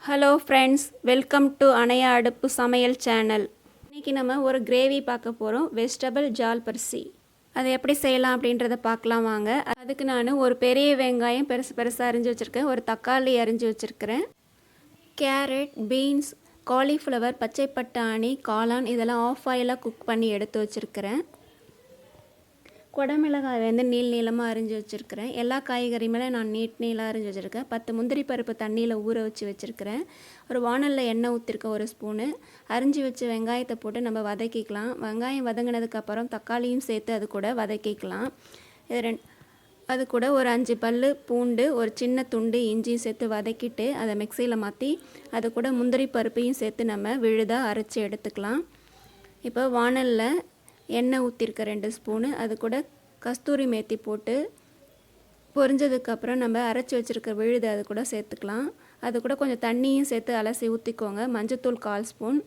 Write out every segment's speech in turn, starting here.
Hello friends, welcome to அணையா அடுப்பு சமையல் சேனல். இன்றைக்கி நம்ம ஒரு கிரேவி பார்க்க போகிறோம், வெஜிடபிள் ஜால்பர்சி. அதை எப்படி செய்யலாம் அப்படின்றத பார்க்கலாம் வாங்க. அதுக்கு நான் ஒரு பெரிய வெங்காயம் பெருசாக அரிஞ்சு வச்சுருக்கேன், ஒரு தக்காளி அரிஞ்சு வச்சுருக்கிறேன், கேரட், பீன்ஸ், காலிஃப்ளவர், பச்சை பட்டாணி, காளான் இதெல்லாம் ஆஃப் ஆயிலாக குக் பண்ணி எடுத்து வச்சுருக்கிறேன். குடமிளகாய் நீளமாக அரிஞ்சு வச்சுருக்கிறேன். எல்லா காய்கறியுமே நான் நீளாக அரிஞ்சு வச்சுருக்கேன். 10 முந்திரி பருப்பு தண்ணியில் ஊற வச்சு வச்சுருக்கிறேன். ஒரு வானலில் எண்ணெய் ஊற்றிருக்கேன், ஒரு ஸ்பூனு. அரிஞ்சு வச்சு வெங்காயத்தை போட்டு நம்ம வதக்கிக்கலாம். வெங்காயம் வதங்கினதுக்கப்புறம் தக்காளியும் சேர்த்து அது கூட வதக்கிக்கலாம். அது கூட ஒரு 5 பல் பூண்டு, ஒரு சின்ன துண்டு இஞ்சியும் சேர்த்து வதக்கிட்டு அதை மிக்சியில் மாற்றி அது கூட முந்திரி பருப்பையும் சேர்த்து நம்ம விழுதாக அரைச்சி எடுத்துக்கலாம். இப்போ வானலில் எண்ணெய் ஊற்றிருக்க 2 ஸ்பூனு, அது கூட கஸ்தூரி மேத்தி போட்டு பொரிஞ்சதுக்கப்புறம் நம்ம அரைச்சி வச்சுருக்க விழுது அது கூட சேர்த்துக்கலாம். அது கூட கொஞ்சம் தண்ணியும் சேர்த்து அலசி ஊற்றிக்கோங்க. மஞ்சத்தூள் 1/4 ஸ்பூன்,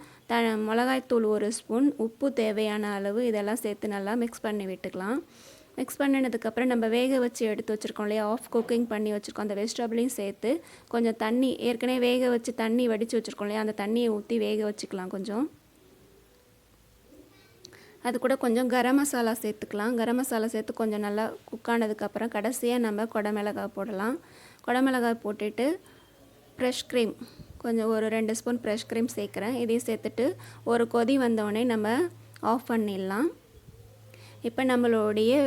மிளகாய்த்தூள் 1 ஸ்பூன், உப்பு தேவையான அளவு இதெல்லாம் சேர்த்து நல்லா மிக்ஸ் பண்ணி விட்டுக்கலாம். மிக்ஸ் பண்ணினதுக்கப்புறம் நம்ம வேக வச்சு எடுத்து வச்சுருக்கோம் இல்லையா, ஆஃப் குக்கிங் பண்ணி வச்சுருக்கோம், அந்த வெஜிடபிளையும் சேர்த்து கொஞ்சம் தண்ணி, ஏற்கனவே வேக வச்சு தண்ணி வடித்து வச்சுருக்கோம் இல்லையா, அந்த தண்ணியை ஊற்றி வேக வச்சுக்கலாம் கொஞ்சம். அது கூட கொஞ்சம் கரம் மசாலா சேர்த்துக்கலாம். கரம் மசாலா சேர்த்து கொஞ்சம் நல்லா குக் ஆனதுக்கப்புறம் கடைசியாக நம்ம குடமிளகாய் போடலாம். குடமிளகாய் போட்டுட்டு ஃப்ரெஷ் க்ரீம் கொஞ்சம் ஒரு 2 ஸ்பூன் ஃப்ரெஷ் க்ரீம் சேர்க்குறேன். இதையும் சேர்த்துட்டு ஒரு கொதி வந்தோடனே நம்ம ஆஃப் பண்ணிடலாம். இப்போ நம்மளுடைய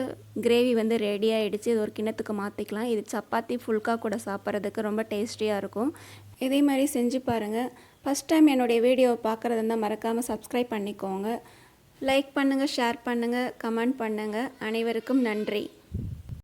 கிரேவி ரெடி ஆகிடுச்சு. இது ஒரு கிண்ணத்துக்கு மாற்றிக்கலாம். இது சப்பாத்தி ஃபுல்கா கூட சாப்பிட்றதுக்கு ரொம்ப டேஸ்டியாக இருக்கும். இதே மாதிரி செஞ்சு பாருங்கள். ஃபஸ்ட் டைம் என்னுடைய வீடியோவை பார்க்குறது இருந்தால் மறக்காமல் சப்ஸ்கிரைப் பண்ணிக்கோங்க. லைக் பண்ணுங்கள், ஷேர் பண்ணுங்கள், கமெண்ட் பண்ணுங்கள். அனைவருக்கும் நன்றி.